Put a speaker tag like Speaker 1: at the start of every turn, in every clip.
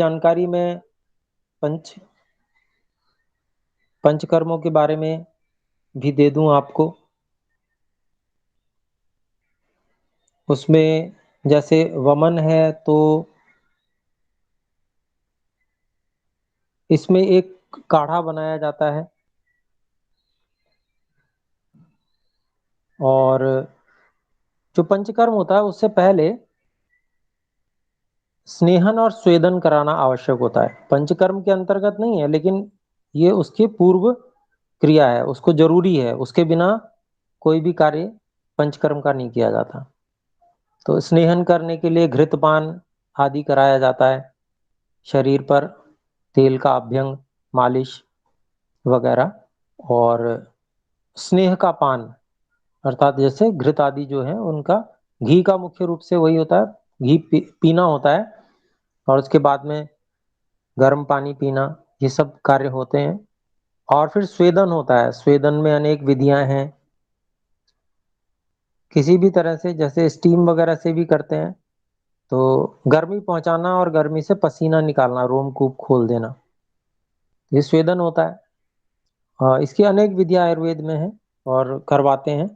Speaker 1: जानकारी में पंच पंचकर्मों के बारे में भी दे दूं आपको। उसमें जैसे वमन है तो इसमें एक काढ़ा बनाया जाता है, और जो पंचकर्म होता है उससे पहले स्नेहन और स्वेदन कराना आवश्यक होता है। पंचकर्म के अंतर्गत नहीं है, लेकिन ये उसकी पूर्व क्रिया है, उसको जरूरी है, उसके बिना कोई भी कार्य पंचकर्म का नहीं किया जाता। तो स्नेहन करने के लिए घृतपान आदि कराया जाता है, शरीर पर तेल का अभ्यंग, मालिश वगैरह। और स्नेह का पान अर्थात जैसे घृत आदि जो है उनका, घी का मुख्य रूप से वही होता है, घी पीना होता है, और उसके बाद में गर्म पानी पीना, ये सब कार्य होते हैं। और फिर स्वेदन होता है। स्वेदन में अनेक विधियां हैं, किसी भी तरह से, जैसे स्टीम वगैरह से भी करते हैं। तो गर्मी पहुंचाना और गर्मी से पसीना निकालना, रोमकूप खोल देना, ये स्वेदन होता है। इसकी अनेक विधियां आयुर्वेद में है और करवाते हैं।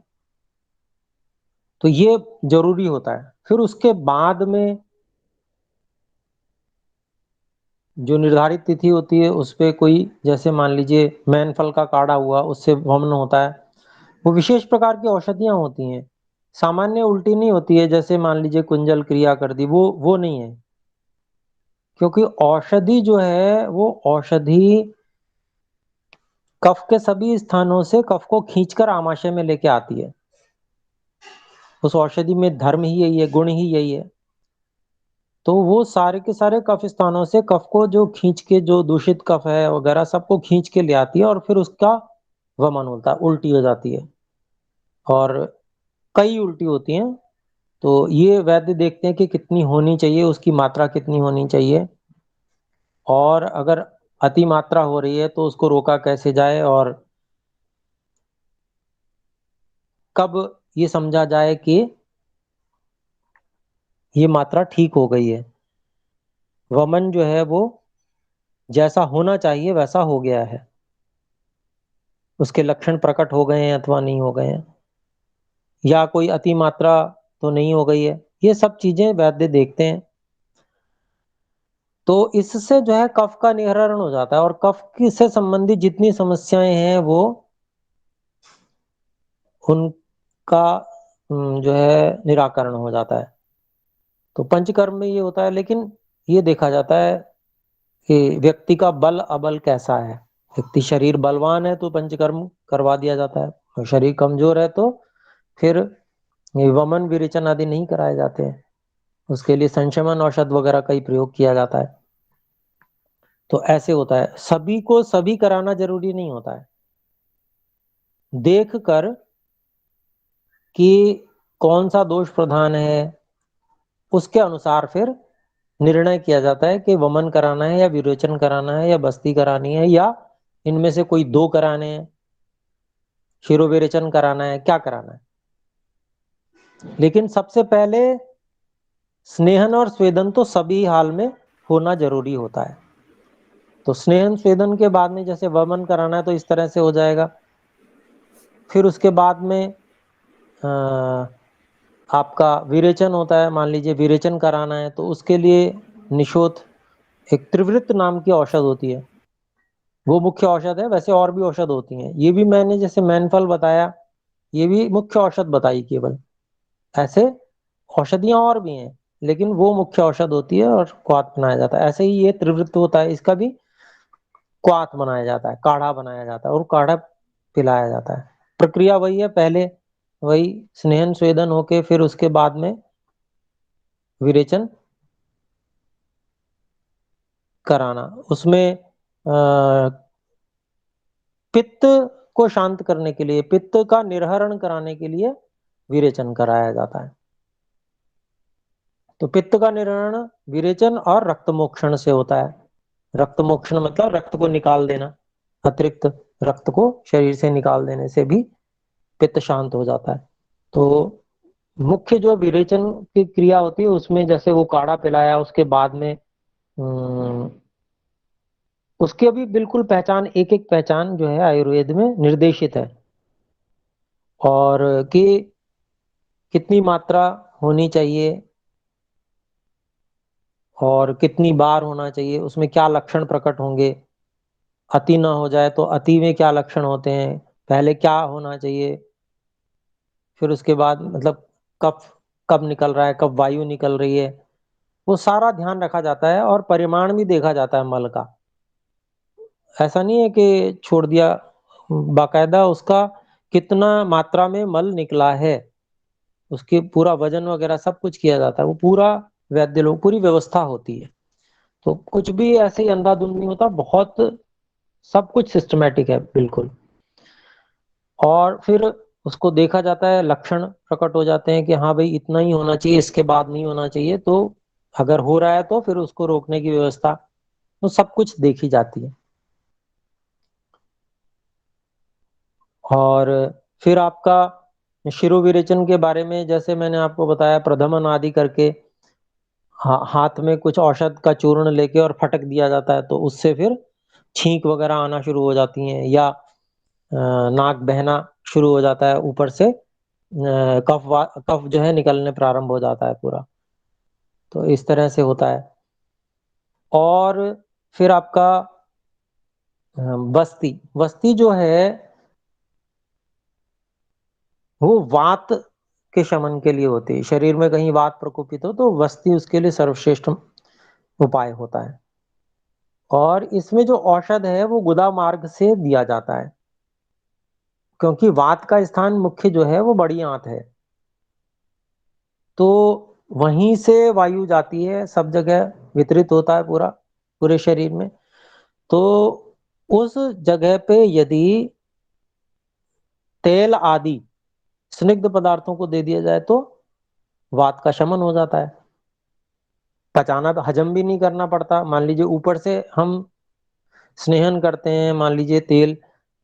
Speaker 1: तो ये जरूरी होता है। फिर उसके बाद में जो निर्धारित तिथि होती है उस पे कोई, जैसे मान लीजिए मैनफल का काढ़ा हुआ, उससे वमन होता है। वो विशेष प्रकार की औषधियां होती हैं, सामान्य उल्टी नहीं होती है, जैसे मान लीजिए कुंजल क्रिया कर दी, वो नहीं है। क्योंकि औषधि जो है वो औषधि कफ के सभी स्थानों से कफ को खींचकर आमाशय में लेके आती है। उस औषधि में धर्म ही यही है, गुण ही यही है। तो वो सारे के सारे कफ स्थानों से कफ को जो खींच के, जो दूषित कफ है वगैरह सबको खींच के ले आती है, और फिर उसका वमन होता है, उल्टी हो जाती है। और कई उल्टी होती हैं। तो ये वैद्य देखते हैं कि कितनी होनी चाहिए, उसकी मात्रा कितनी होनी चाहिए, और अगर अति मात्रा हो रही है तो उसको रोका कैसे जाए, और कब ये समझा जाए कि ये मात्रा ठीक हो गई है, वमन जो है वो जैसा होना चाहिए वैसा हो गया है, उसके लक्षण प्रकट हो गए हैं अथवा नहीं हो गए हैं, या कोई अति मात्रा तो नहीं हो गई है। ये सब चीजें वैद्य देखते हैं। तो इससे जो है कफ का निहरण हो जाता है, और कफ की से संबंधित जितनी समस्याएं हैं वो उनका जो है निराकरण हो जाता है। तो पंचकर्म में ये होता है। लेकिन ये देखा जाता है कि व्यक्ति का बल अबल कैसा है। व्यक्ति शरीर बलवान है तो पंचकर्म करवा दिया जाता है, और शरीर कमजोर है तो फिर ये वमन विरेचन आदि नहीं कराए जाते हैं। उसके लिए संशमन औषध वगैरह का ही प्रयोग किया जाता है। तो ऐसे होता है, सभी को सभी कराना जरूरी नहीं होता है। देख कर कि कौन सा दोष प्रधान है, उसके अनुसार फिर निर्णय किया जाता है कि वमन कराना है या विरोचन कराना है या बस्ती करानी है, या इनमें से कोई दो कराने हैं, शिरोविरेचन कराना है, क्या कराना है। लेकिन सबसे पहले स्नेहन और स्वेदन तो सभी हाल में होना जरूरी होता है। तो स्नेहन स्वेदन के बाद में जैसे वमन कराना है तो इस तरह से हो जाएगा। फिर उसके बाद में आपका विरेचन होता है। मान लीजिए विरेचन कराना है तो उसके लिए निशोथ, एक त्रिवृत नाम की औषध होती है, वो मुख्य औषध है। वैसे और भी औषध होती हैं, ये भी मैंने जैसे मैनफल बताया, ये भी मुख्य औषध बताई केवल। ऐसे औषधियां और भी हैं, लेकिन वो मुख्य औषध होती है और क्वाथ बनाया जाता है। ऐसे ही ये त्रिवृत होता है, इसका भी क्वाथ बनाया जाता है, काढ़ा बनाया जाता है, और काढ़ा पिलाया जाता है। प्रक्रिया वही है, पहले वही स्नेहन स्वेदन होके फिर उसके बाद में विरेचन कराना। उसमें पित्त को शांत करने के लिए, पित्त का निर्हरण कराने के लिए विरेचन कराया जाता है। तो पित्त का निर्हरण विरेचन और रक्त मोक्षण से होता है। रक्त मोक्षण मतलब रक्त को निकाल देना, अतिरिक्त रक्त को शरीर से निकाल देने से भी पित्त शांत हो जाता है। तो मुख्य जो विरेचन की क्रिया होती है उसमें जैसे वो काढ़ा पिलाया, उसके बाद में हम्म, उसकी अभी बिल्कुल पहचान, एक एक पहचान जो है आयुर्वेद में निर्देशित है। और कि कितनी मात्रा होनी चाहिए और कितनी बार होना चाहिए, उसमें क्या लक्षण प्रकट होंगे, अति ना हो जाए तो अति में क्या लक्षण होते हैं, पहले क्या होना चाहिए, फिर उसके बाद मतलब कफ कब निकल रहा है, कब वायु निकल रही है, वो सारा ध्यान रखा जाता है। और परिमाण भी देखा जाता है मल का। ऐसा नहीं है कि छोड़ दिया, बाकायदा उसका कितना मात्रा में मल निकला है, उसके पूरा वजन वगैरह सब कुछ किया जाता है। वो पूरा वैद्य लोग, पूरी व्यवस्था होती है। तो कुछ भी ऐसे ही अंधाधुंध नहीं होता, बहुत सब कुछ सिस्टमेटिक है बिल्कुल। और फिर उसको देखा जाता है, लक्षण प्रकट हो जाते हैं कि हाँ भाई इतना ही होना चाहिए, इसके बाद नहीं होना चाहिए। तो अगर हो रहा है तो फिर उसको रोकने की व्यवस्था, तो सब कुछ देखी जाती है। और फिर आपका शिरोविरेचन के बारे में जैसे मैंने आपको बताया, प्रधमन आदि करके हाथ में कुछ औषध का चूर्ण लेके और फटक दिया जाता है, तो उससे फिर छींक वगैरह आना शुरू हो जाती हैं, या नाक बहना शुरू हो जाता है ऊपर से, कफ जो है निकलने प्रारंभ हो जाता है पूरा। तो इस तरह से होता है। और फिर आपका बस्ती, बस्ती जो है वो वात के शमन के लिए होती है। शरीर में कहीं वात प्रकोपित हो तो बस्ती उसके लिए सर्वश्रेष्ठ उपाय होता है। और इसमें जो औषध है वो गुदा मार्ग से दिया जाता है, क्योंकि वात का स्थान मुख्य जो है वो बड़ी आंत है। तो वहीं से वायु जाती है, सब जगह वितरित होता है पूरा, पूरे शरीर में। तो उस जगह पे यदि तेल आदि स्निग्ध पदार्थों को दे दिया जाए तो वात का शमन हो जाता है। पचाना तो, हजम भी नहीं करना पड़ता। मान लीजिए ऊपर से हम स्नेहन करते हैं, मान लीजिए तेल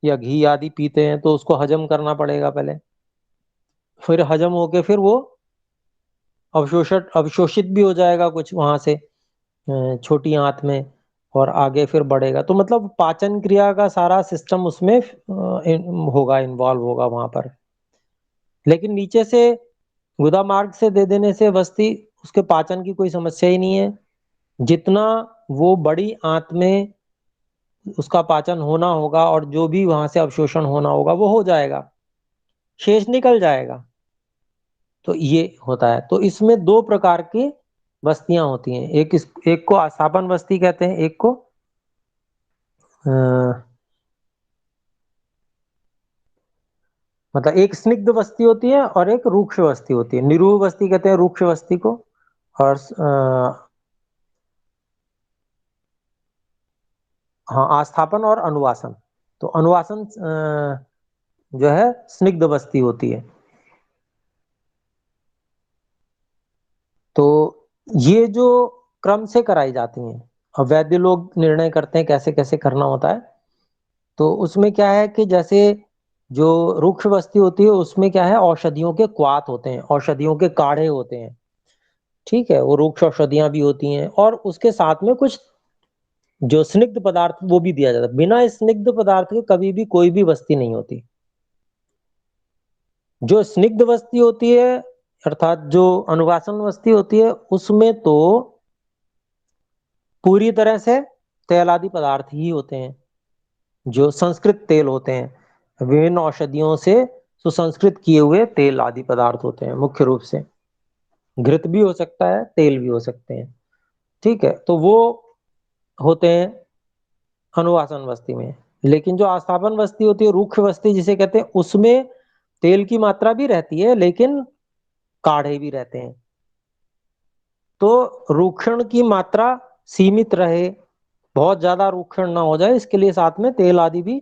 Speaker 1: या घी आदि पीते हैं, तो उसको हजम करना पड़ेगा पहले। फिर हजम होके फिर वो अवशोषित भी हो जाएगा कुछ वहां से, छोटी आंत में, और आगे फिर बढ़ेगा। तो मतलब पाचन क्रिया का सारा सिस्टम उसमें होगा, इन्वॉल्व होगा वहां पर। लेकिन नीचे से गुदा मार्ग से दे देने से बस्ती, उसके पाचन की कोई समस्या ही नहीं है। जितना वो बड़ी आंत में उसका पाचन होना होगा और जो भी वहां से अवशोषण होना होगा वो हो जाएगा, शेष निकल जाएगा। तो ये होता है। तो इसमें दो प्रकार की बस्तियां होती हैं, एक को आस्थापन बस्ती कहते हैं, एक को अ, मतलब एक स्निग्ध बस्ती होती है और एक रूक्ष बस्ती होती है। निरूह बस्ती कहते हैं रूक्ष बस्ती को। और हाँ, आस्थापन और अनुवासन। तो अनुवासन जो है स्निग्ध बस्ती होती है। तो ये जो क्रम से कराई जाती हैं, अब वैद्य लोग निर्णय करते हैं कैसे कैसे करना होता है। तो उसमें क्या है कि जैसे जो रुक्ष बस्ती होती है उसमें क्या है, औषधियों के क्वाथ होते हैं, औषधियों के काढ़े होते हैं। ठीक है, वो रुक्ष औषधियां भी होती हैं, और उसके साथ में कुछ जो स्निग्ध पदार्थ वो भी दिया जाता है। बिना स्निग्ध पदार्थ के कभी भी कोई भी वस्ती नहीं होती। जो स्निग्ध वस्ती होती है, अर्थात जो अनुवासन वस्ती होती है, उसमें तो पूरी तरह से तेल आदि पदार्थ ही होते हैं, जो संस्कृत तेल होते हैं, विभिन्न औषधियों से सुसंस्कृत किए हुए तेल आदि पदार्थ होते हैं मुख्य रूप से। घृत भी हो सकता है, तेल भी हो सकते हैं। ठीक है, तो वो होते हैं अनुवासन वस्ती में। लेकिन जो आस्थापन वस्ती होती है, रूक्ष वस्ती जिसे कहते हैं, उसमें तेल की मात्रा भी रहती है लेकिन काढ़े भी रहते हैं। तो रूक्षण की मात्रा सीमित रहे, बहुत ज्यादा रूक्षण ना हो जाए, इसके लिए साथ में तेल आदि भी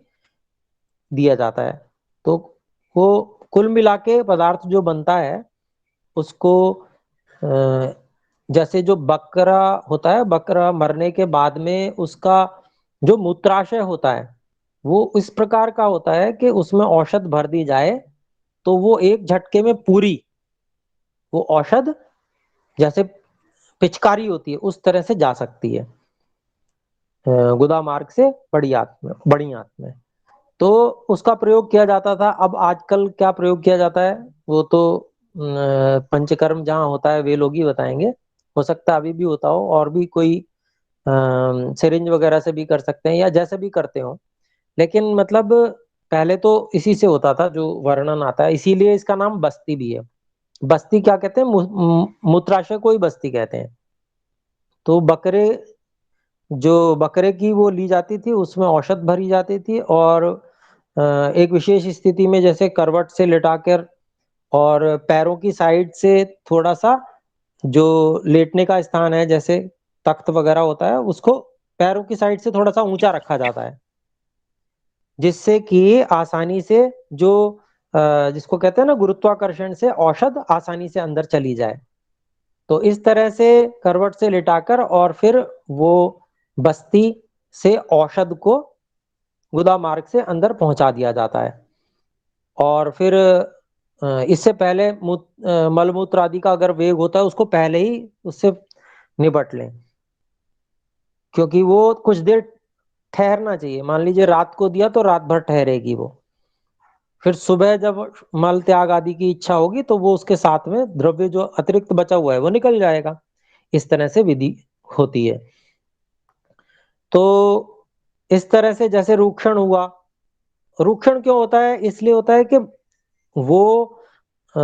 Speaker 1: दिया जाता है। तो वो कुल मिला के पदार्थ जो बनता है उसको, अ, जैसे जो बकरा होता है, बकरा मरने के बाद में उसका जो मूत्राशय होता है वो इस प्रकार का होता है कि उसमें औषध भर दी जाए तो वो एक झटके में पूरी वो औषध, जैसे पिचकारी होती है उस तरह से जा सकती है। गुदा मार्ग से बड़ी आंत में। तो उसका प्रयोग किया जाता था। अब आजकल क्या प्रयोग किया जाता है वो तो पंचकर्म जहाँ होता है वे लोग ही बताएंगे। हो सकता है अभी भी होता हो, और भी कोई सिरिंज वगैरह से भी कर सकते हैं या जैसे भी करते हो। लेकिन मतलब पहले तो इसी से होता था जो वर्णन आता है, इसीलिए इसका नाम बस्ती भी है। बस्ती क्या कहते हैं, मूत्राशय को ही बस्ती कहते हैं। तो बकरे की वो ली जाती थी, उसमें औषध भरी जाती थी, और एक विशेष स्थिति में जैसे करवट से लिटाकर और पैरों की साइड से थोड़ा सा, जो लेटने का स्थान है जैसे तख्त वगैरह होता है, उसको पैरों की साइड से थोड़ा सा ऊंचा रखा जाता है, जिससे कि आसानी से जो जिसको कहते हैं ना गुरुत्वाकर्षण से औषध आसानी से अंदर चली जाए। तो इस तरह से करवट से लिटाकर और फिर वो बस्ती से औषध को गुदा मार्ग से अंदर पहुंचा दिया जाता है। और फिर इससे पहले मलमूत्र आदि का अगर वेग होता है उसको पहले ही उससे निबट लें, क्योंकि वो कुछ देर ठहरना चाहिए। मान लीजिए रात को दिया तो रात भर ठहरेगी वो, फिर सुबह जब मल त्याग आदि की इच्छा होगी तो वो उसके साथ में द्रव्य जो अतिरिक्त बचा हुआ है वो निकल जाएगा। इस तरह से विधि होती है। तो इस तरह से जैसे रूक्षण हुआ, रूक्षण क्यों होता है, इसलिए होता है कि वो अ,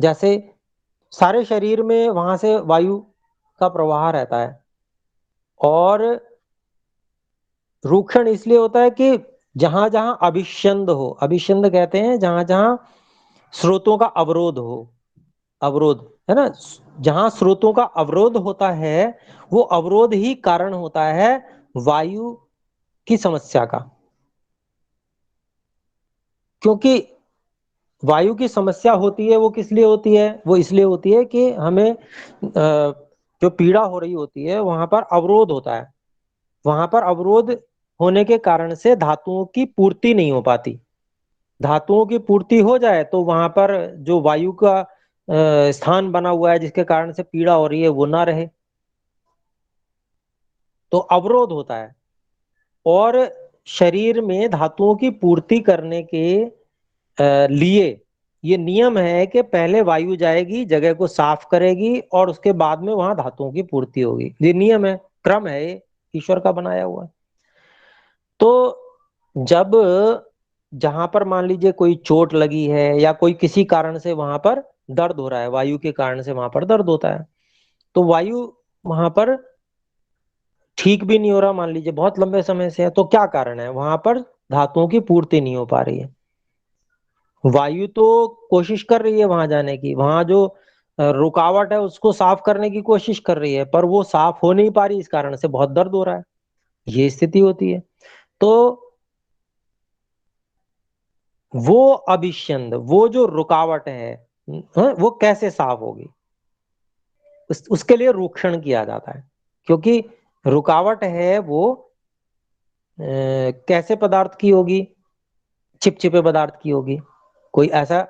Speaker 1: जैसे सारे शरीर में वहां से वायु का प्रवाह रहता है, और रूक्षण इसलिए होता है कि जहां जहां अभिष्यंद हो, अभिष्यंद कहते हैं जहां जहां स्रोतों का अवरोध हो, अवरोध है ना, जहां स्रोतों का अवरोध होता है वो अवरोध ही कारण होता है वायु की समस्या का। क्योंकि वायु की समस्या होती है वो किस लिए होती है, वो इसलिए होती है कि हमें जो पीड़ा हो रही होती है वहां पर अवरोध होता है। वहां पर अवरोध होने के कारण से धातुओं की पूर्ति नहीं हो पाती। धातुओं की पूर्ति हो जाए तो वहां पर जो वायु का स्थान बना हुआ है जिसके कारण से पीड़ा हो रही है वो ना रहे, तो अवरोध होता है। और शरीर में धातुओं की पूर्ति करने के लिए ये नियम है कि पहले वायु जाएगी, जगह को साफ करेगी, और उसके बाद में वहां धातुओं की पूर्ति होगी। ये नियम है, क्रम है, ये ईश्वर का बनाया हुआ है। तो जब जहां पर मान लीजिए कोई चोट लगी है या कोई किसी कारण से वहां पर दर्द हो रहा है, वायु के कारण से वहां पर दर्द होता है, तो वायु वहां पर ठीक भी नहीं हो रहा, मान लीजिए बहुत लंबे समय से है, तो क्या कारण है, वहां पर धातुओं की पूर्ति नहीं हो पा रही है। वायु तो कोशिश कर रही है वहां जाने की, वहां जो रुकावट है उसको साफ करने की कोशिश कर रही है, पर वो साफ हो नहीं पा रही, इस कारण से बहुत दर्द हो रहा है। ये स्थिति होती है। तो वो अभिष्यंद, वो जो रुकावट है, वो कैसे साफ होगी, उसके लिए रूक्षण किया जाता है। क्योंकि रुकावट है वो कैसे पदार्थ की होगी, चिपचिपे पदार्थ की होगी, कोई ऐसा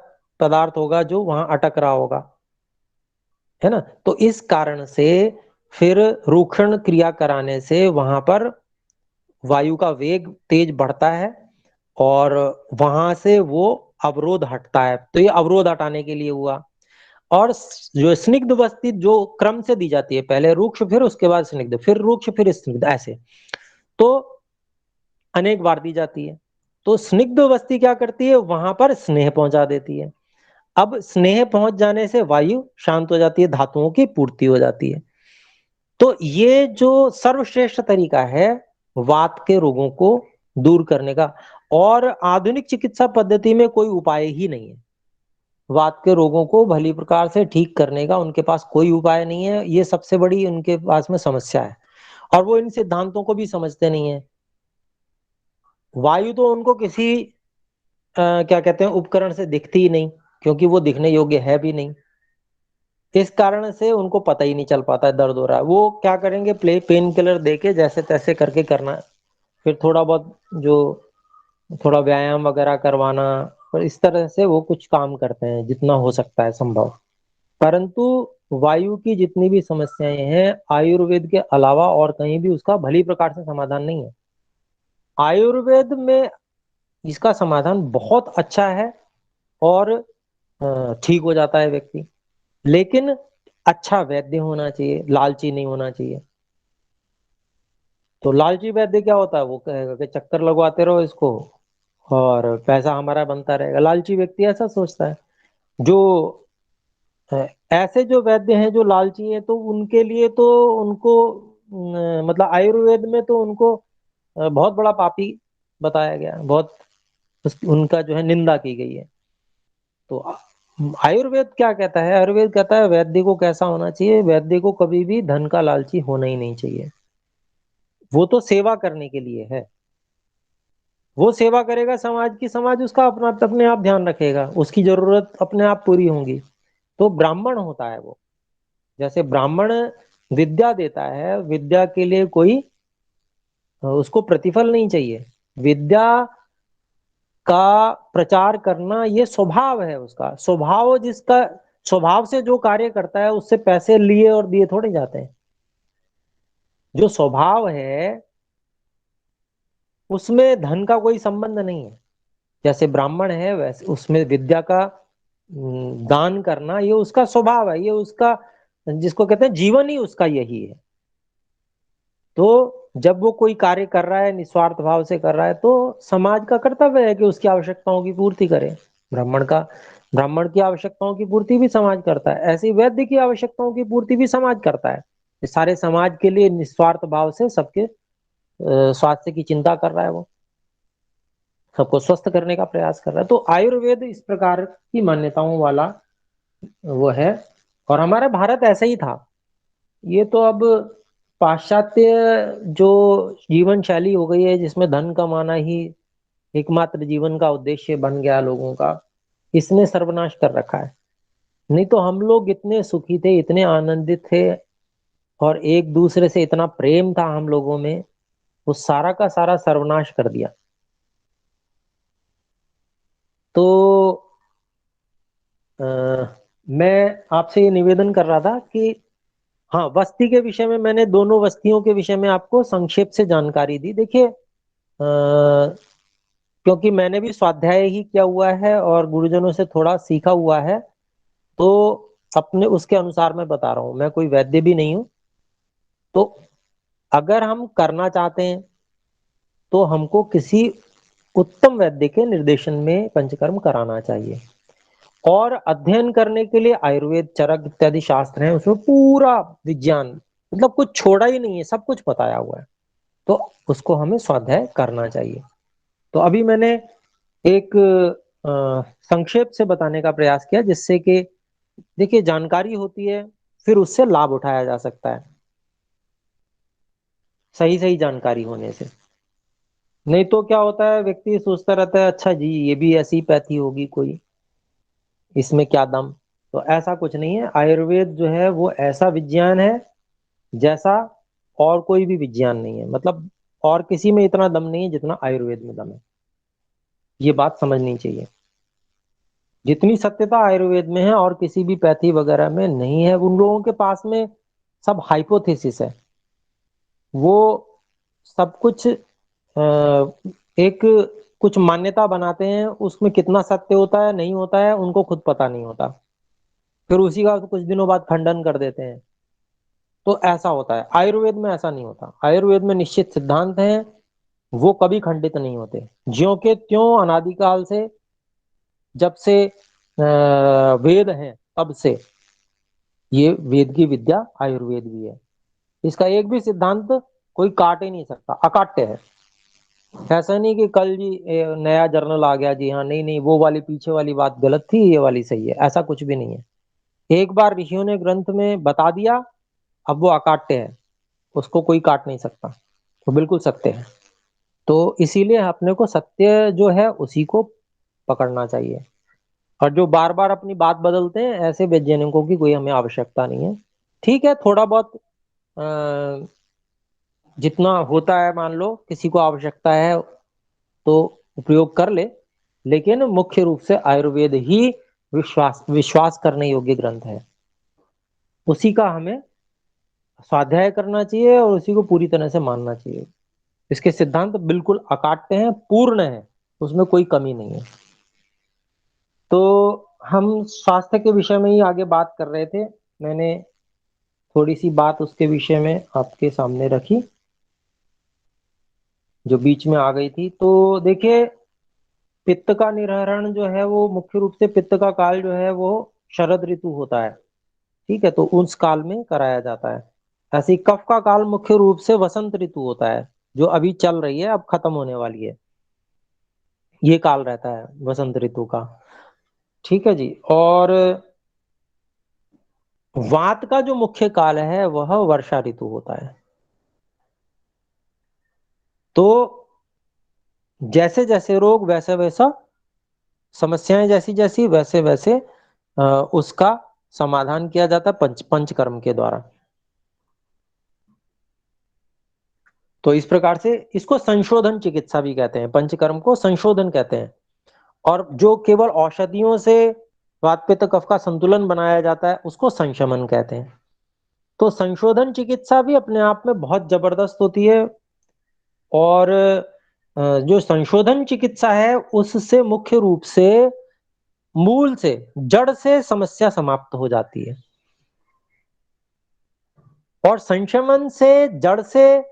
Speaker 1: पदार्थ होगा जो वहां अटक रहा होगा, है ना। तो इस कारण से फिर रूक्षण क्रिया कराने से वहां पर वायु का वेग तेज बढ़ता है, और वहां से वो अवरोध हटता है। तो ये अवरोध हटाने के लिए हुआ। और जो स्निग्ध वस्ती जो क्रम से दी जाती है, पहले रूक्ष फिर उसके बाद स्निग्ध, फिर रूक्ष फिर स्निग्ध, ऐसे तो अनेक बार दी जाती है। तो स्निग्ध वस्ती क्या करती है, वहां पर स्नेह पहुंचा देती है। अब स्नेह पहुंच जाने से वायु शांत हो जाती है, धातुओं की पूर्ति हो जाती है। तो ये जो सर्वश्रेष्ठ तरीका है वात के रोगों को दूर करने का, और आधुनिक चिकित्सा पद्धति में कोई उपाय ही नहीं है वात के रोगों को भली प्रकार से ठीक करने का, उनके पास कोई उपाय नहीं है। ये सबसे बड़ी उनके पास में समस्या है, और वो इन सिद्धांतों को भी समझते नहीं है। वायु तो उनको किसी क्या कहते हैं उपकरण से दिखती ही नहीं, क्योंकि वो दिखने योग्य है भी नहीं। इस कारण से उनको पता ही नहीं चल पाता है दर्द हो रहा है, वो क्या करेंगे, पेन किलर देके जैसे तैसे करके करना, फिर थोड़ा बहुत जो थोड़ा व्यायाम वगैरह करवाना, और इस तरह से वो कुछ काम करते हैं जितना हो सकता है संभव। परंतु वायु की जितनी भी समस्याएं हैं आयुर्वेद के अलावा और कहीं भी उसका भली प्रकार से समाधान नहीं है। आयुर्वेद में इसका समाधान बहुत अच्छा है और ठीक हो जाता है व्यक्ति। लेकिन अच्छा वैद्य होना चाहिए, लालची नहीं होना चाहिए। तो लालची वैद्य क्या होता है, वो कहेगा कि चक्कर लगवाते रहो इसको और पैसा हमारा बनता रहेगा। लालची व्यक्ति ऐसा सोचता है। जो ऐसे जो वैद्य हैं जो लालची हैं, तो उनके लिए तो उनको मतलब आयुर्वेद में तो उनको बहुत बड़ा पापी बताया गया है, बहुत उनका जो है निंदा की गई है। तो आयुर्वेद क्या कहता है, आयुर्वेद कहता है वैद्य को कैसा होना चाहिए, वैद्य को कभी भी धन का लालची होना ही नहीं चाहिए। वो तो सेवा करने के लिए है। वो सेवा करेगा समाज की, समाज उसका अपना अपने आप ध्यान रखेगा, उसकी जरूरत अपने आप पूरी होंगी। तो ब्राह्मण होता है वो। जैसे ब्राह्मण विद्या देता है, विद्या के लिए कोई उसको प्रतिफल नहीं चाहिए। विद्या का प्रचार करना ये स्वभाव है, उसका स्वभाव, जिसका स्वभाव से जो कार्य करता है उससे पैसे लिए और दिए थोड़े जाते हैं। जो स्वभाव है उसमें धन का कोई संबंध नहीं है। जैसे ब्राह्मण है वैसे उसमें विद्या का दान करना ये उसका स्वभाव है, ये उसका जिसको कहते हैं जीवन ही उसका यही है। तो जब वो कोई कार्य कर रहा है निस्वार्थ भाव से कर रहा है, तो समाज का कर्तव्य है कि उसकी आवश्यकताओं की पूर्ति करे। ब्राह्मण की आवश्यकताओं की पूर्ति भी समाज करता है, ऐसे ही वैद्य की आवश्यकताओं की पूर्ति भी समाज करता है। ये सारे समाज के लिए निस्वार्थ भाव से सबके स्वास्थ्य की चिंता कर रहा है वो, सबको स्वस्थ करने का प्रयास कर रहा है। तो आयुर्वेद इस प्रकार की मान्यताओं वाला वो है। और हमारा भारत ऐसा ही था। ये तो अब पाश्चात्य जो जीवन शैली हो गई है, जिसमें धन कमाना ही एकमात्र जीवन का उद्देश्य बन गया लोगों का, इसने सर्वनाश कर रखा है। नहीं तो हम लोग इतने सुखी थे, इतने आनंदित थे, और एक दूसरे से इतना प्रेम था हम लोगों में, वो सारा का सारा सर्वनाश कर दिया। तो आ, मैं आपसे ये निवेदन कर रहा था कि हाँ, बस्ती के विषय में मैंने दोनों बस्तियों के विषय में आपको संक्षेप से जानकारी दी। देखिए क्योंकि मैंने भी स्वाध्याय ही किया हुआ है और गुरुजनों से थोड़ा सीखा हुआ है, तो अपने उसके अनुसार मैं बता रहा हूँ। मैं कोई वैद्य भी नहीं हूँ। तो अगर हम करना चाहते हैं तो हमको किसी उत्तम वैद्य के निर्देशन में पंचकर्म कराना चाहिए। और अध्ययन करने के लिए आयुर्वेद, चरक इत्यादि शास्त्र हैं, उसमें पूरा विज्ञान, मतलब कुछ छोड़ा ही नहीं है, सब कुछ बताया हुआ है। तो उसको हमें स्वाध्याय करना चाहिए। तो अभी मैंने एक संक्षेप से बताने का प्रयास किया, जिससे कि देखिए जानकारी होती है, फिर उससे लाभ उठाया जा सकता है सही सही जानकारी होने से। नहीं तो क्या होता है, व्यक्ति सोचता रहता है अच्छा जी ये भी ऐसी पैथी होगी कोई, इसमें क्या दम। तो ऐसा कुछ नहीं है। आयुर्वेद जो है वो ऐसा विज्ञान है जैसा और कोई भी विज्ञान नहीं है। मतलब और किसी में इतना दम नहीं है जितना आयुर्वेद में दम है। ये बात समझनी चाहिए। जितनी सत्यता आयुर्वेद में है और किसी भी पैथी वगैरह में नहीं है। उन लोगों के पास में सब हाइपोथेसिस है। वो सब कुछ एक कुछ मान्यता बनाते हैं, उसमें कितना सत्य होता है नहीं होता है उनको खुद पता नहीं होता, फिर उसी का कुछ दिनों बाद खंडन कर देते हैं। तो ऐसा होता है। आयुर्वेद में ऐसा नहीं होता। आयुर्वेद में निश्चित सिद्धांत हैं, वो कभी खंडित नहीं होते। ज्यों के त्यों अनादिकाल से, जब से वेद हैं तब से ये वेद की विद्या आयुर्वेद भी है। इसका एक भी सिद्धांत कोई काट ही नहीं सकता, अकाट्य है। ऐसा नहीं कि कल जी नया जर्नल आ गया जी, हाँ नहीं नहीं वो वाली पीछे वाली बात गलत थी, ये वाली सही है, ऐसा कुछ भी नहीं है। एक बार ऋषियों ने ग्रंथ में बता दिया, अब वो अकाट्य है, उसको कोई काट नहीं सकता, वो बिल्कुल सत्य है। तो इसीलिए अपने को सत्य जो है उसी को पकड़ना चाहिए। और जो बार बार अपनी बात बदलते हैं, ऐसे वैज्ञानिकों की कोई हमें आवश्यकता नहीं है। ठीक है, थोड़ा बहुत अ, जितना होता है, मान लो किसी को आवश्यकता है तो उपयोग कर ले, लेकिन मुख्य रूप से आयुर्वेद ही विश्वास विश्वास करने योग्य ग्रंथ है। उसी का हमें स्वाध्याय करना चाहिए और उसी को पूरी तरह से मानना चाहिए। इसके सिद्धांत बिल्कुल अकाट्य हैं, पूर्ण हैं, उसमें कोई कमी नहीं है। तो हम स्वास्थ्य के विषय में ही आगे बात कर रहे थे, मैंने थोड़ी सी बात उसके विषय में आपके सामने रखी जो बीच में आ गई थी। तो देखिए, पित्त का निर्हरण जो है वो मुख्य रूप से पित्त का काल जो है वो शरद ऋतु होता है, ठीक है, तो उस काल में कराया जाता है। ऐसे ही कफ का काल मुख्य रूप से वसंत ऋतु होता है, जो अभी चल रही है, अब खत्म होने वाली है, ये काल रहता है वसंत ऋतु का, ठीक है जी। और वात का जो मुख्य काल है वह वर्षा ऋतु होता है। तो जैसे जैसे रोग वैसे वैसा, समस्याएं जैसी जैसी वैसे वैसे उसका समाधान किया जाता है पंचकर्म के द्वारा। तो इस प्रकार से इसको संशोधन चिकित्सा भी कहते हैं, पंचकर्म को संशोधन कहते हैं। और जो केवल औषधियों से वात पित्त कफ का संतुलन बनाया जाता है उसको संशमन कहते हैं। तो संशोधन चिकित्सा भी अपने आप में बहुत जबरदस्त होती है। और जो संशोधन चिकित्सा है उससे मुख्य रूप से मूल से, जड़ से समस्या समाप्त हो जाती है। और संशमन से जड़ से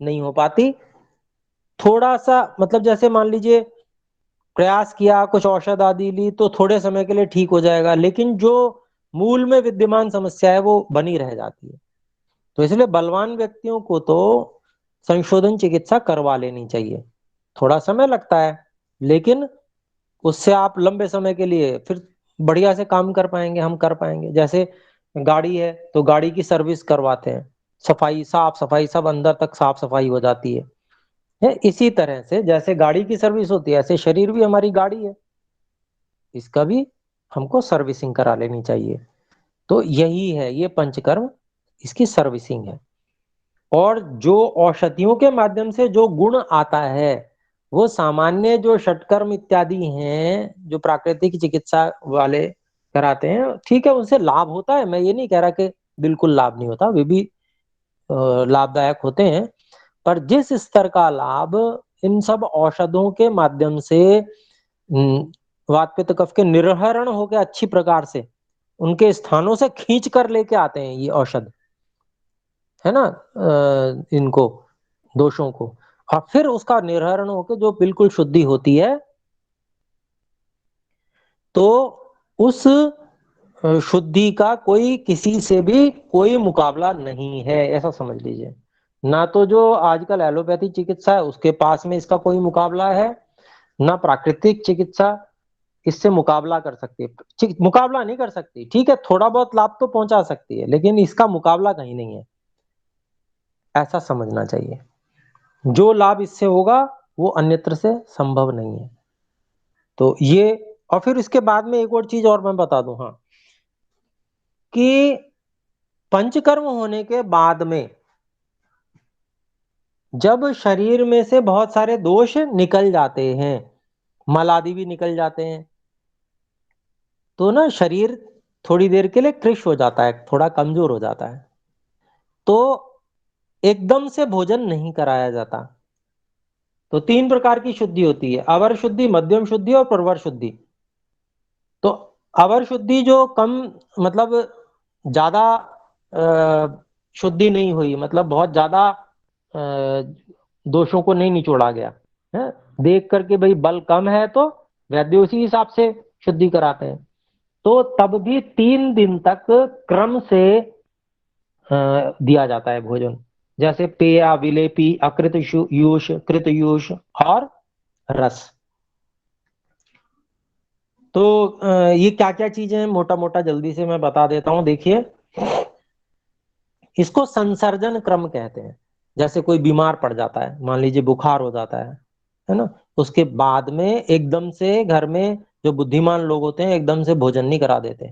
Speaker 1: नहीं हो पाती, थोड़ा सा मतलब जैसे मान लीजिए प्रयास किया, कुछ औषध आदि ली तो थोड़े समय के लिए ठीक हो जाएगा, लेकिन जो मूल में विद्यमान समस्या है वो बनी रह जाती है। तो इसलिए बलवान व्यक्तियों को तो संशोधन चिकित्सा करवा लेनी चाहिए। थोड़ा समय लगता है, लेकिन उससे आप लंबे समय के लिए फिर बढ़िया से काम कर पाएंगे, हम कर पाएंगे। जैसे गाड़ी है तो गाड़ी की सर्विस करवाते हैं, सफाई, साफ सफाई, सब अंदर तक साफ सफाई हो जाती है। इसी तरह से जैसे गाड़ी की सर्विस होती है, ऐसे शरीर भी हमारी गाड़ी है, इसका भी हमको सर्विसिंग करा लेनी चाहिए। तो यही है, ये पंचकर्म इसकी सर्विसिंग है। और जो औषधियों के माध्यम से जो गुण आता है वो सामान्य जो षटकर्म इत्यादि हैं जो प्राकृतिक चिकित्सा वाले कराते हैं, ठीक है, उनसे लाभ होता है, मैं ये नहीं कह रहा कि बिल्कुल लाभ नहीं होता, वे भी लाभदायक होते हैं। पर जिस स्तर का लाभ इन सब औषधों के माध्यम से वात पित्त कफ के निर्हरण होकर अच्छी प्रकार से उनके स्थानों से खींच कर लेके आते हैं ये औषध, है ना, इनको दोषों को, और फिर उसका निर्हरण होकर जो बिल्कुल शुद्धि होती है, तो उस शुद्धि का कोई किसी से भी कोई मुकाबला नहीं है, ऐसा समझ लीजिए। ना तो जो आजकल एलोपैथी चिकित्सा है उसके पास में इसका कोई मुकाबला है, ना प्राकृतिक चिकित्सा इससे मुकाबला कर सकती है, मुकाबला नहीं कर सकती, ठीक है, थोड़ा बहुत लाभ तो पहुंचा सकती है, लेकिन इसका मुकाबला कहीं नहीं है, ऐसा समझना चाहिए। जो लाभ इससे होगा वो अन्यत्र से संभव नहीं है। तो ये, और फिर इसके बाद में एक और चीज और मैं बता दूं, हाँ, कि पंचकर्म होने के बाद में जब शरीर में से बहुत सारे दोष निकल जाते हैं, मल आदि भी निकल जाते हैं, तो ना शरीर थोड़ी देर के लिए कृश हो जाता है, थोड़ा कमजोर हो जाता है। तो एकदम से भोजन नहीं कराया जाता। तो तीन प्रकार की शुद्धि होती है, अवर शुद्धि, मध्यम शुद्धि और प्रवर शुद्धि। तो अवर शुद्धि जो कम, मतलब ज्यादा शुद्धि नहीं हुई, मतलब बहुत ज्यादा दोषों को नहीं निचोड़ा गया है, देख करके भाई बल कम है तो वैद्य उसी हिसाब से शुद्धि कराते हैं। तो तब भी 3 दिन तक क्रम से दिया जाता है भोजन, जैसे पेय, विलेपी, अकृत यूष, कृत यूष और रस। तो ये क्या क्या चीजें हैं मोटा मोटा जल्दी से मैं बता देता हूं, देखिए। इसको संसर्जन क्रम कहते हैं। जैसे कोई बीमार पड़ जाता है, मान लीजिए बुखार हो जाता है ना, उसके बाद में एकदम से घर में जो बुद्धिमान लोग होते हैं एकदम से भोजन नहीं करा देते।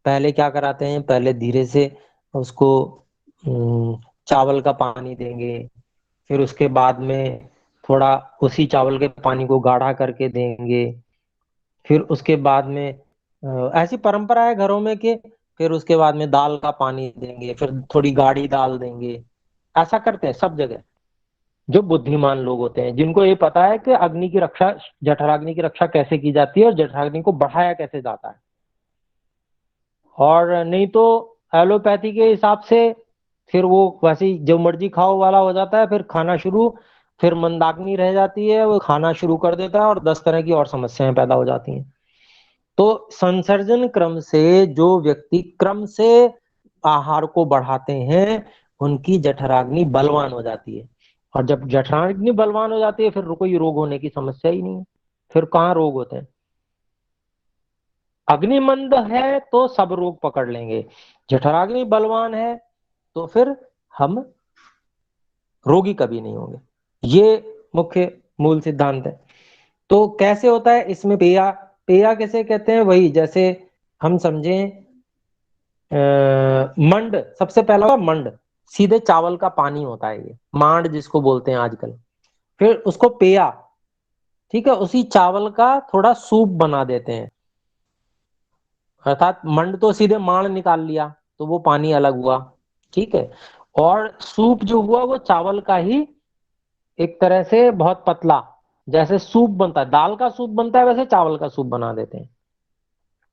Speaker 1: पहले क्या कराते हैं, पहले धीरे से उसको चावल का पानी देंगे, फिर उसके बाद में थोड़ा उसी चावल के पानी को गाढ़ा करके देंगे, फिर उसके बाद में ऐसी परंपरा है घरों में कि फिर उसके बाद में दाल का पानी देंगे, फिर थोड़ी गाढ़ी दाल देंगे। ऐसा करते हैं सब जगह। जो बुद्धिमान लोग होते हैं, जिनको ये पता है कि अग्नि की रक्षा, जठराग्नि की रक्षा कैसे की जाती है और जठराग्नि को बढ़ाया कैसे जाता है। और नहीं तो एलोपैथी के हिसाब से फिर वो वैसे ही जो मर्जी खाओ वाला हो जाता है, फिर खाना शुरू, फिर मंदाग्नि रह जाती है, वो खाना शुरू कर देता है और 10 तरह की और समस्याएं पैदा हो जाती हैं। तो संसर्जन क्रम से जो व्यक्ति क्रम से आहार को बढ़ाते हैं, उनकी जठराग्नि बलवान हो जाती है। और जब जठराग्नि बलवान हो जाती है, फिर कोई रोग होने की समस्या ही नहीं है। फिर कहाँ रोग होते हैं? अग्निमंद है तो सब रोग पकड़ लेंगे, जठराग्नि बलवान है तो फिर हम रोगी कभी नहीं होंगे। ये मुख्य मूल सिद्धांत है। तो कैसे होता है इसमें पेया? पेया कैसे कहते हैं? वही जैसे हम समझें, मंड, सबसे पहला होगा मंड, सीधे चावल का पानी होता है ये, मांड जिसको बोलते हैं आजकल। फिर उसको पेया, ठीक है, उसी चावल का थोड़ा सूप बना देते हैं। अर्थात मंड तो सीधे मांड निकाल लिया, तो वो पानी अलग हुआ, ठीक है। और सूप जो हुआ वो चावल का ही, एक तरह से बहुत पतला, जैसे सूप बनता है, दाल का सूप बनता है, वैसे चावल का सूप बना देते हैं,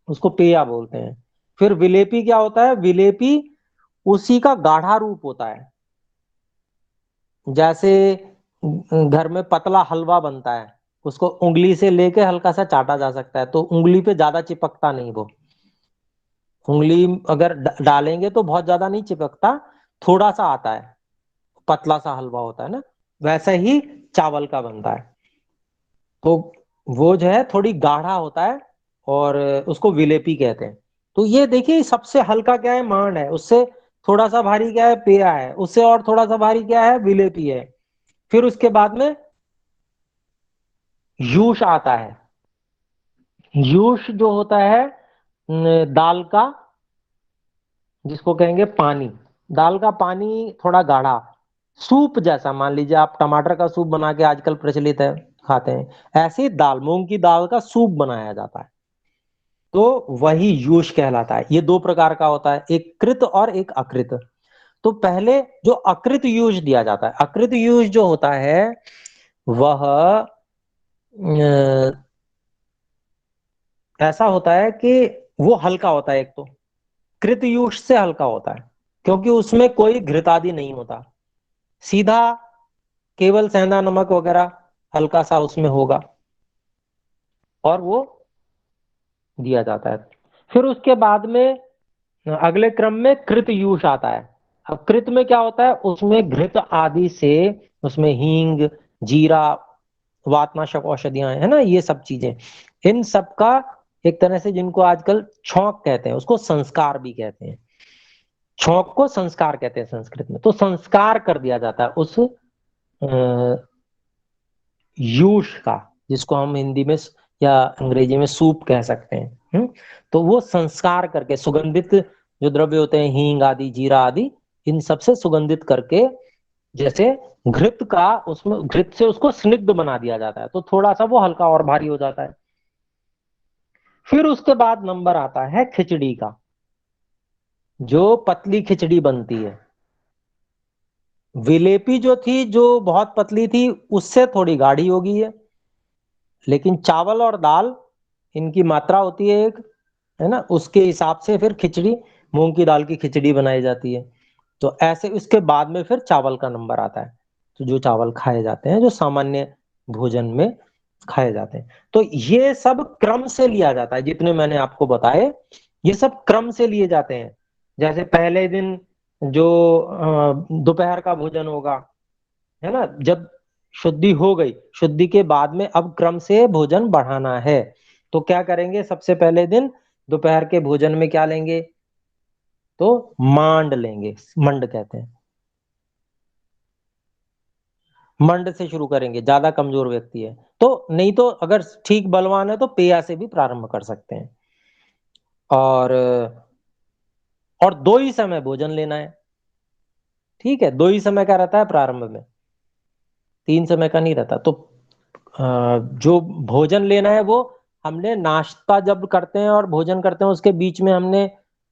Speaker 1: उसको पेया बोलते हैं। फिर विलेपी क्या होता है? विलेपी उसी का गाढ़ा रूप होता है। जैसे घर में पतला हलवा बनता है, उसको उंगली से लेके हल्का सा चाटा जा सकता है, तो उंगली पे ज्यादा चिपकता नहीं वो। उंगली अगर डालेंगे तो बहुत ज्यादा नहीं चिपकता, थोड़ा सा आता है, पतला सा हलवा होता है ना, वैसा ही चावल का बनता है। तो वो जो है थोड़ी गाढ़ा होता है, और उसको विलेपी कहते हैं। तो ये देखिए, सबसे हल्का क्या है? मांड है। उससे थोड़ा सा भारी क्या है? पेया है। उससे और थोड़ा सा भारी क्या है? विलेपी है। फिर उसके बाद में यूष आता है। यूष जो होता है दाल का, जिसको कहेंगे पानी, दाल का पानी थोड़ा गाढ़ा, सूप जैसा। मान लीजिए आप टमाटर का सूप बना के आजकल प्रचलित है, खाते हैं, ऐसे ही दाल, मूंग की दाल का सूप बनाया जाता है, तो वही यूष कहलाता है। ये दो प्रकार का होता है, एक कृत और एक अकृत। तो पहले जो अकृत यूष दिया जाता है, अकृत यूष जो होता है वह ऐसा होता है कि वो हल्का होता है। एक तो कृत यूष से हल्का होता है, क्योंकि उसमें कोई घृत आदि नहीं होता, सीधा केवल सेंधा नमक वगैरह हल्का सा उसमें होगा, और वो दिया जाता है। फिर उसके बाद में अगले क्रम में कृत यूष आता है। अब कृत में क्या होता है? उसमें घृत आदि से, उसमें हींग, जीरा, वातनाशक औषधियां है ना, ये सब चीजें, इन सब का एक तरह से, जिनको आजकल छौंक कहते हैं, उसको संस्कार भी कहते हैं। छौंक को संस्कार कहते हैं संस्कृत में। तो संस्कार कर दिया जाता है उस यूष का, जिसको हम हिंदी में या अंग्रेजी में सूप कह सकते हैं। तो वो संस्कार करके, सुगंधित जो द्रव्य होते हैं, हींग आदि, जीरा आदि, इन सब से सुगंधित करके, जैसे घृत का, उसमें घृत से उसको स्निग्ध बना दिया जाता है, तो थोड़ा सा वो हल्का और भारी हो जाता है। फिर उसके बाद नंबर आता है खिचड़ी का, जो पतली खिचड़ी बनती है। विलेपी जो थी, जो बहुत पतली थी, उससे थोड़ी गाढ़ी हो गई है। लेकिन चावल और दाल, इनकी मात्रा होती है एक, है ना, उसके हिसाब से फिर खिचड़ी, मूंग की दाल की खिचड़ी बनाई जाती है। तो ऐसे उसके बाद में फिर चावल का नंबर आता है। तो जो चावल खाए जाते हैं, जो सामान्य भोजन में खाए जाते हैं, तो ये सब क्रम से लिया जाता है। जितने मैंने आपको बताए, ये सब क्रम से लिए जाते हैं। जैसे पहले दिन जो दोपहर का भोजन होगा, है ना, जब शुद्धि हो गई, शुद्धि के बाद में अब क्रम से भोजन बढ़ाना है, तो क्या करेंगे? सबसे पहले दिन दोपहर के भोजन में क्या लेंगे? तो मांड लेंगे, मंड कहते हैं। मंड से शुरू करेंगे, ज्यादा कमजोर व्यक्ति है तो। नहीं तो अगर ठीक बलवान है तो पेया से भी प्रारंभ कर सकते हैं। और दो ही समय भोजन लेना है, ठीक है, दो ही समय का रहता है प्रारंभ में, 3 समय का नहीं रहता। तो जो भोजन लेना है वो, हमने नाश्ता जब करते हैं और भोजन करते हैं, उसके बीच में हमने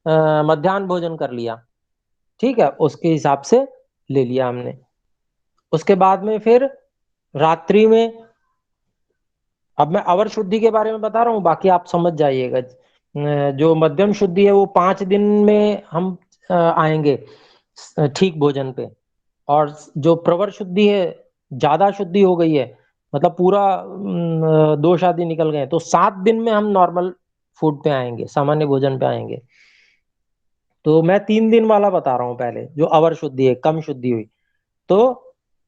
Speaker 1: मध्याह्न भोजन कर लिया, ठीक है, उसके हिसाब से ले लिया हमने। उसके बाद में फिर रात्रि में, अब मैं अवर शुद्धि के बारे में बता रहा हूँ, बाकी आप समझ जाइएगा। जो मध्यम शुद्धि है वो 5 दिन में हम आएंगे ठीक भोजन पे। और जो प्रवर शुद्धि है, ज्यादा शुद्धि हो गई है, मतलब पूरा दोष आदि निकल गए, तो 7 दिन में हम नॉर्मल फूड पे आएंगे, सामान्य भोजन पे आएंगे। तो मैं 3 दिन वाला बता रहा हूँ पहले, जो अवर शुद्धि है, कम शुद्धि हुई। तो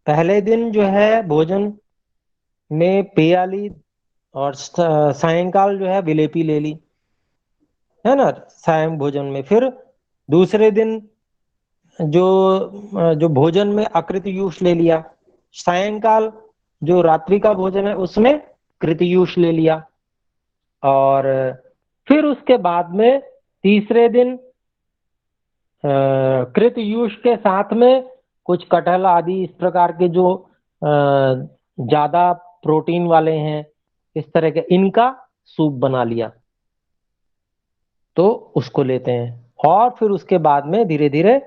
Speaker 1: पहले दिन जो है भोजन में पेय ली, और सायंकाल जो है विलेपी ले ली, है ना, सायं भोजन में। फिर दूसरे दिन जो भोजन में अकृतयूष ले लिया, सायंकाल जो रात्रि का भोजन है उसमें कृतयूष ले लिया। और फिर उसके बाद में तीसरे दिन कृतयूष के साथ में कुछ कटहल आदि इस प्रकार के जो ज्यादा प्रोटीन वाले हैं, इस तरह के, इनका सूप बना लिया, तो उसको लेते हैं। और फिर उसके बाद में धीरे धीरे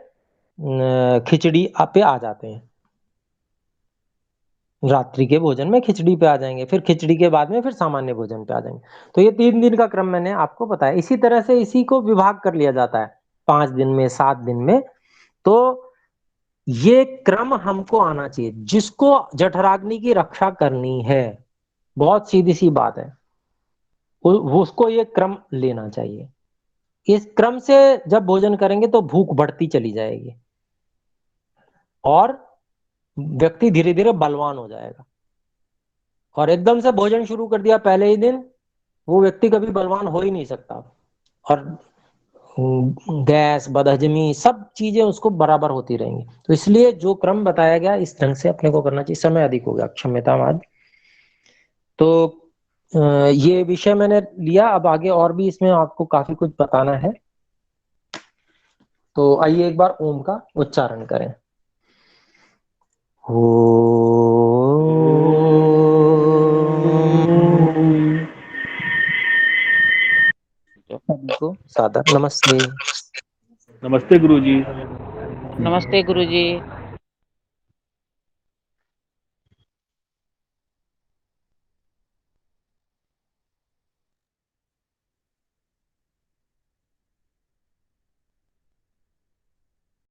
Speaker 1: खिचड़ी पे आ जाते हैं, रात्रि के भोजन में खिचड़ी पे आ जाएंगे, फिर खिचड़ी के बाद में फिर सामान्य भोजन पे आ जाएंगे। तो ये 3 दिन का क्रम मैंने आपको बताया। इसी तरह से इसी को विभाग कर लिया जाता है 5 दिन में, 7 दिन में। तो ये क्रम हमको आना चाहिए, जिसको जठराग्नि की रक्षा करनी है, बहुत सीधी सी बात है, वो उसको ये क्रम लेना चाहिए। इस क्रम से जब भोजन करेंगे तो भूख बढ़ती चली जाएगी और व्यक्ति धीरे धीरे बलवान हो जाएगा। और एकदम से भोजन शुरू कर दिया पहले ही दिन, वो व्यक्ति कभी बलवान हो ही नहीं सकता। और गैस, बदहजमी, सब चीजें उसको बराबर होती रहेंगी। तो इसलिए जो क्रम बताया गया इस ढंग से अपने को करना चाहिए। समय अधिक हो गया, क्षम्यतावाद। तो ये विषय मैंने लिया, अब आगे और भी इसमें आपको काफी कुछ बताना है। तो आइए एक बार ओम का उच्चारण करें। ओ सभी को सादर नमस्ते।
Speaker 2: नमस्ते गुरुजी।
Speaker 3: नमस्ते गुरुजी।